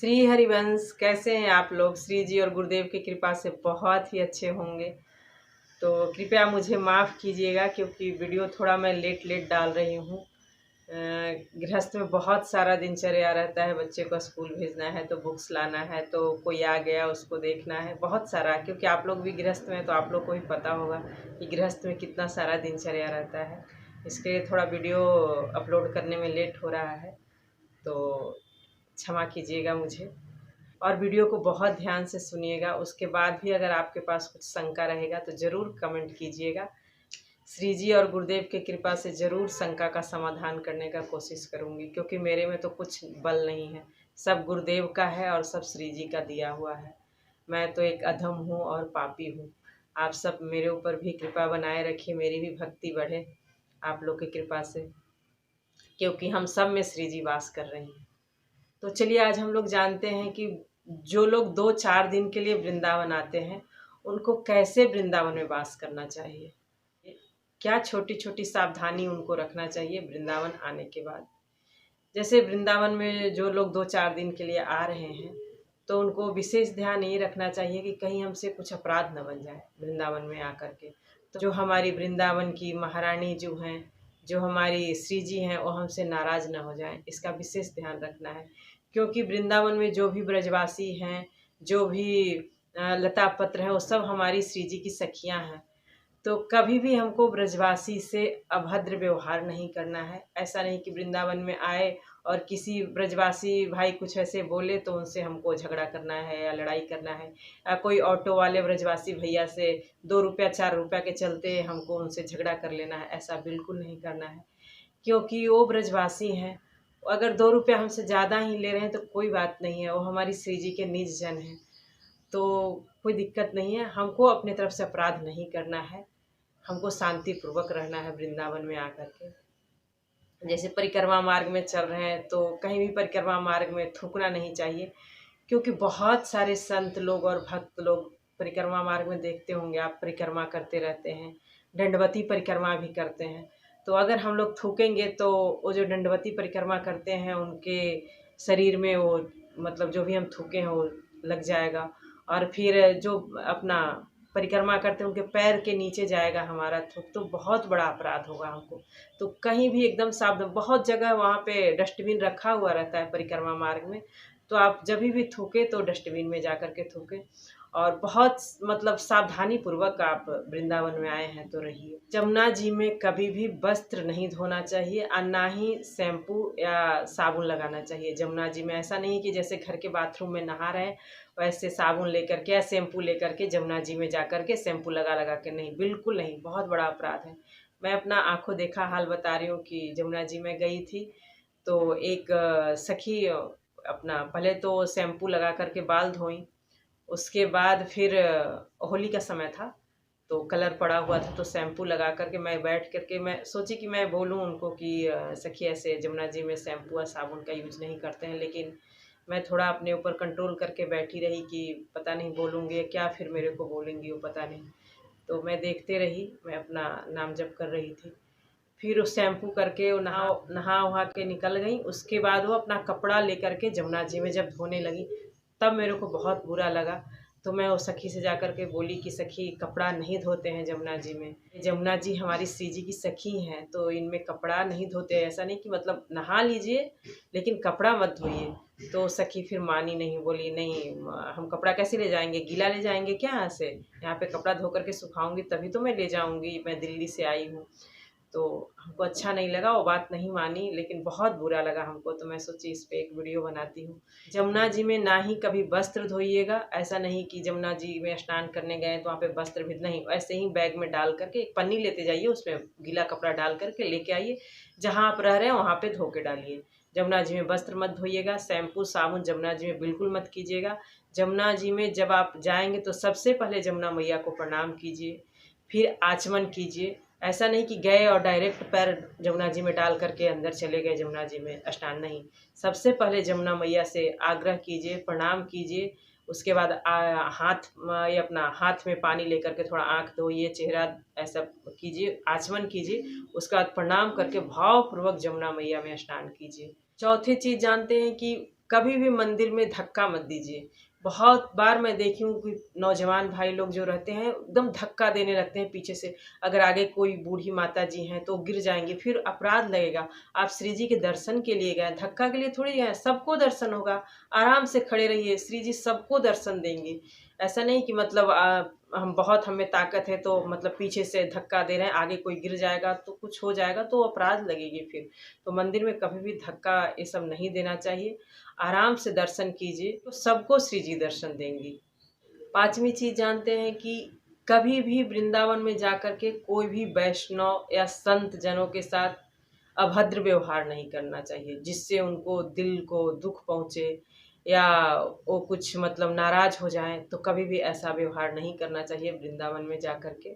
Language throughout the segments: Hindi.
श्री हरिवंश, कैसे हैं आप लोग। श्री जी और गुरुदेव की कृपा से बहुत ही अच्छे होंगे। तो कृपया मुझे माफ़ कीजिएगा क्योंकि वीडियो थोड़ा मैं लेट लेट डाल रही हूँ। गृहस्थ में बहुत सारा दिनचर्या रहता है। बच्चे को स्कूल भेजना है तो बुक्स लाना है, तो कोई आ गया उसको देखना है, बहुत सारा। क्योंकि आप लोग भी गृहस्थ में, तो आप लोग को भी पता होगा कि गृहस्थ में कितना सारा दिनचर्या रहता है। इसके लिए थोड़ा वीडियो अपलोड करने में लेट हो रहा है, तो क्षमा कीजिएगा मुझे। और वीडियो को बहुत ध्यान से सुनिएगा। उसके बाद भी अगर आपके पास कुछ शंका रहेगा तो ज़रूर कमेंट कीजिएगा। श्री जी और गुरुदेव की कृपा से ज़रूर शंका का समाधान करने का कोशिश करूँगी, क्योंकि मेरे में तो कुछ बल नहीं है, सब गुरुदेव का है और सब श्री जी का दिया हुआ है। मैं तो एक अधम हूँ और पापी हूँ। आप सब मेरे ऊपर भी कृपा बनाए रखिए, मेरी भी भक्ति बढ़े आप लोग की कृपा से, क्योंकि हम सब में श्री जी वास कर रही हैं। तो चलिए, आज हम लोग जानते हैं कि जो लोग 2-4 दिन के लिए वृंदावन आते हैं, उनको कैसे वृंदावन में वास करना चाहिए, क्या छोटी छोटी सावधानी उनको रखना चाहिए वृंदावन आने के बाद। जैसे वृंदावन में जो लोग 2-4 दिन के लिए आ रहे हैं, तो उनको विशेष ध्यान ये रखना चाहिए कि कहीं हमसे कुछ अपराध न बन जाए वृंदावन में आकर के। तो जो हमारी वृंदावन की महारानी जो हैं, जो हमारी श्री जी हैं, वो हमसे नाराज़ ना हो जाएं, इसका विशेष ध्यान रखना है। क्योंकि वृंदावन में जो भी ब्रजवासी हैं, जो भी लता पत्र हैं, वो सब हमारी श्री जी की सखियाँ हैं। तो कभी भी हमको ब्रजवासी से अभद्र व्यवहार नहीं करना है। ऐसा नहीं कि वृंदावन में आए और किसी ब्रजवासी भाई कुछ ऐसे बोले तो उनसे हमको झगड़ा करना है या लड़ाई करना है, या कोई ऑटो वाले ब्रजवासी भैया से 2 रुपया 4 रुपया के चलते हमको उनसे झगड़ा कर लेना है। ऐसा बिल्कुल नहीं करना है, क्योंकि वो ब्रजवासी हैं। अगर 2 रुपया हमसे ज़्यादा ही ले रहे हैं तो कोई बात नहीं है, वो हमारी श्री जी के निज जन हैं, तो कोई दिक्कत नहीं है। हमको अपने तरफ से अपराध नहीं करना है, हमको शांतिपूर्वक रहना है वृंदावन में आकर के। जैसे परिक्रमा मार्ग में चल रहे हैं तो कहीं भी परिक्रमा मार्ग में थूकना नहीं चाहिए, क्योंकि बहुत सारे संत लोग और भक्त लोग परिक्रमा मार्ग में, देखते होंगे आप, परिक्रमा करते रहते हैं, दंडवती परिक्रमा भी करते हैं। तो अगर हम लोग थूकेंगे तो वो जो दंडवती परिक्रमा करते हैं उनके शरीर में वो, मतलब जो भी हम थूके हैं वो लग जाएगा। और फिर जो अपना परिक्रमा करते हैं उनके पैर के नीचे जाएगा हमारा थूक, तो बहुत बड़ा अपराध होगा हमको। तो कहीं भी एकदम सावधान। बहुत जगह वहाँ पे डस्टबिन रखा हुआ रहता है परिक्रमा मार्ग में, तो आप जब भी थूके तो डस्टबिन में जा कर के थूके। और बहुत मतलब सावधानी पूर्वक आप वृंदावन में आए हैं तो रहिए। जमुना जी में कभी भी वस्त्र नहीं धोना चाहिए और ना ही शैम्पू या साबुन लगाना चाहिए। जमुना जी में ऐसा नहीं कि जैसे घर के बाथरूम में नहा रहे हैं वैसे साबुन लेकर के या शैम्पू लेकर के जमुना जी में जा कर के शैम्पू लगा लगा के, नहीं, बिल्कुल नहीं, बहुत बड़ा अपराध है। मैं अपना आंखों देखा हाल बता रही हूँ कि जमुना जी में गई थी, तो एक सखी अपना पहले तो शैम्पू लगा करके बाल धोई। उसके बाद फिर होली का समय था तो कलर पड़ा हुआ था, तो शैम्पू लगा करके मैं बैठ करके मैं सोची कि मैं बोलूँ उनको कि सखी, ऐसे जमुना जी में शैम्पू और साबुन का यूज़ नहीं करते हैं। लेकिन मैं थोड़ा अपने ऊपर कंट्रोल करके बैठी रही कि पता नहीं बोलूँगी क्या, फिर मेरे को बोलेंगी वो, पता नहीं। तो मैं देखते रही, मैं अपना नाम जप कर रही थी। फिर उस शैम्पू करके वो नहा नहा वहा के निकल गई। उसके बाद वो अपना कपड़ा लेकर के जमुना जी में जब धोने लगी, तब मेरे को बहुत बुरा लगा। तो मैं वो सखी से जा कर के बोली कि सखी, कपड़ा नहीं धोते हैं जमुना जी में, जमुना जी हमारी श्री जी की सखी हैं, तो इनमें कपड़ा नहीं धोते। ऐसा नहीं कि मतलब नहा लीजिए लेकिन कपड़ा मत धोइए। तो सखी फिर मानी नहीं, बोली नहीं, हम कपड़ा कैसे ले जाएंगे, गीला ले जाएंगे क्या यहाँ से, यहाँ पे कपड़ा धो करके सुखाऊंगी तभी तो मैं ले जाऊंगी, मैं दिल्ली से आई हूँ। तो हमको अच्छा नहीं लगा, वो बात नहीं मानी, लेकिन बहुत बुरा लगा हमको। तो मैं सोची इस पे एक वीडियो बनाती हूँ। जमुना जी में ना ही कभी वस्त्र धोइएगा। ऐसा नहीं कि जमुना जी में स्नान करने गए तो वहाँ पे वस्त्र भी नहीं, ऐसे ही बैग में डाल करके एक पन्नी लेते जाइए, उसमें गीला कपड़ा डाल करके लेके आइए, जहाँ आप रह रहे हैं वहाँ पे धो के डालिए। जमुना जी में वस्त्र मत धोइएगा, शैम्पू साबुन जमुना जी में बिल्कुल मत कीजिएगा। जमुना जी में जब आप जाएंगे तो सबसे पहले जमुना मैया को प्रणाम कीजिए, फिर आचमन कीजिए। ऐसा नहीं कि गए और डायरेक्ट पैर जमुना जी में डाल करके अंदर चले गए जमुना जी में स्नान, नहीं। सबसे पहले जमुना मैया से आग्रह कीजिए, प्रणाम कीजिए। उसके बाद हाथ ये अपना हाथ में पानी लेकर के थोड़ा आँख धोइए, चेहरा ऐसा कीजिए, आचमन कीजिए। उसके बाद प्रणाम करके भावपूर्वक जमुना मैया में स्नान कीजिए। चौथी चीज़ जानते हैं कि कभी भी मंदिर में धक्का मत दीजिए। बहुत बार मैं देखी हूँ कि नौजवान भाई लोग जो रहते हैं एकदम धक्का देने लगते हैं पीछे से। अगर आगे कोई बूढ़ी माता जी हैं तो गिर जाएंगे, फिर अपराध लगेगा। आप श्री जी के दर्शन के लिए गए, धक्का के लिए थोड़ी गए। सबको दर्शन होगा, आराम से खड़े रहिए, श्री जी सबको दर्शन देंगे। ऐसा नहीं कि मतलब हम बहुत हमें ताकत है तो मतलब पीछे से धक्का दे रहे हैं, आगे कोई गिर जाएगा तो कुछ हो जाएगा तो अपराध लगेगी फिर। तो मंदिर में कभी भी धक्का ये सब नहीं देना चाहिए। आराम से दर्शन कीजिए तो सबको श्री जी दर्शन देंगी। पांचवी चीज जानते हैं कि कभी भी वृंदावन में जाकर के कोई भी वैष्णव या संत जनों के साथ अभद्र व्यवहार नहीं करना चाहिए, जिससे उनको दिल को दुख पहुंचे या वो कुछ मतलब नाराज हो जाएं। तो कभी भी ऐसा व्यवहार नहीं करना चाहिए वृंदावन में जाकर के।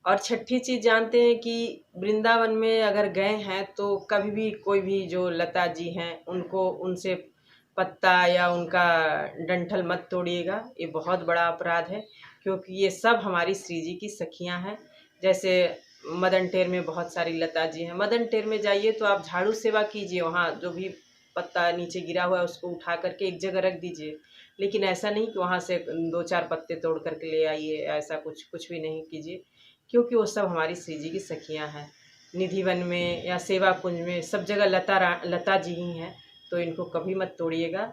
और छठी चीज जानते हैं कि वृंदावन में अगर गए हैं तो कभी भी कोई भी जो लता जी हैं उनको उनसे पत्ता या उनका डंठल मत तोड़िएगा, ये बहुत बड़ा अपराध है। क्योंकि ये सब हमारी श्री जी की सखियां हैं। जैसे मदन टेर में बहुत सारी लता जी हैं, मदन टेर में जाइए तो आप झाड़ू सेवा कीजिए, वहाँ जो भी पत्ता नीचे गिरा हुआ है उसको उठा करके एक जगह रख दीजिए। लेकिन ऐसा नहीं कि वहाँ से दो चार पत्ते तोड़ करके ले आइए, ऐसा कुछ कुछ भी नहीं कीजिए। क्योंकि वो सब हमारी श्री जी की सखियाँ हैं। निधिवन में या सेवा कुंज में सब जगह लता जी ही हैं। तो इनको कभी मत तोड़िएगा।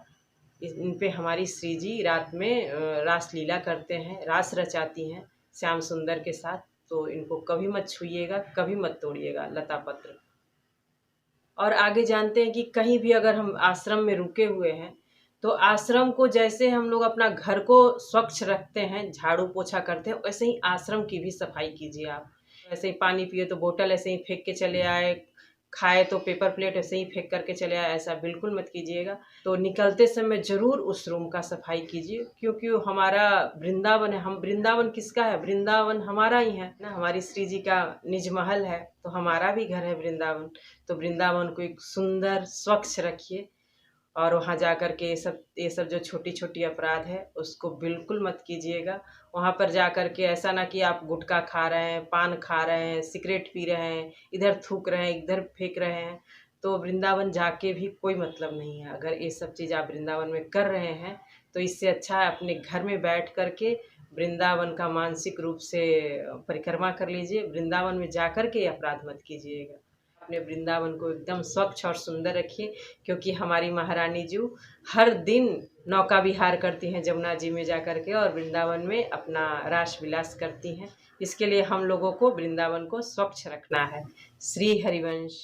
इन पे हमारी श्री जी रात में रास लीला करते हैं, रास रचाती हैं श्याम सुंदर के साथ। तो इनको कभी मत छूइएगा, कभी मत तोड़िएगा लता पत्र। और आगे जानते हैं कि कहीं भी अगर हम आश्रम में रुके हुए हैं तो आश्रम को जैसे हम लोग अपना घर को स्वच्छ रखते हैं, झाड़ू पोछा करते हैं, वैसे ही आश्रम की भी सफाई कीजिए आप। ऐसे ही पानी पिए तो बोतल ऐसे ही फेंक के चले आए, खाए तो पेपर प्लेट ऐसे ही फेंक करके चले आए, ऐसा बिल्कुल मत कीजिएगा। तो निकलते समय जरूर उस रूम का सफाई कीजिए, क्योंकि वो हमारा वृंदावन है। हम वृंदावन किसका है? वृंदावन हमारा ही है ना, हमारी श्री जी का निज महल है, तो हमारा भी घर है वृंदावन। तो वृंदावन को एक सुंदर स्वच्छ रखिए। और वहाँ जा कर के ये सब जो छोटी छोटी अपराध है उसको बिल्कुल मत कीजिएगा। वहाँ पर जा कर के ऐसा ना कि आप गुटखा खा रहे हैं, पान खा रहे हैं, सिगरेट पी रहे हैं, इधर थूक रहे हैं, इधर फेंक रहे हैं। तो वृंदावन जाके भी कोई मतलब नहीं है। अगर ये सब चीज़ आप वृंदावन में कर रहे हैं तो इससे अच्छा है अपने घर में बैठ कर के वृंदावन का मानसिक रूप से परिक्रमा कर लीजिए। वृंदावन में जा कर के अपराध मत कीजिएगा। अपने वृंदावन को एकदम स्वच्छ और सुंदर रखिए, क्योंकि हमारी महारानी जी हर दिन नौका विहार करती हैं जमुना जी में जाकर के, और वृंदावन में अपना रास विलास करती हैं। इसके लिए हम लोगों को वृंदावन को स्वच्छ रखना है। श्री हरिवंश।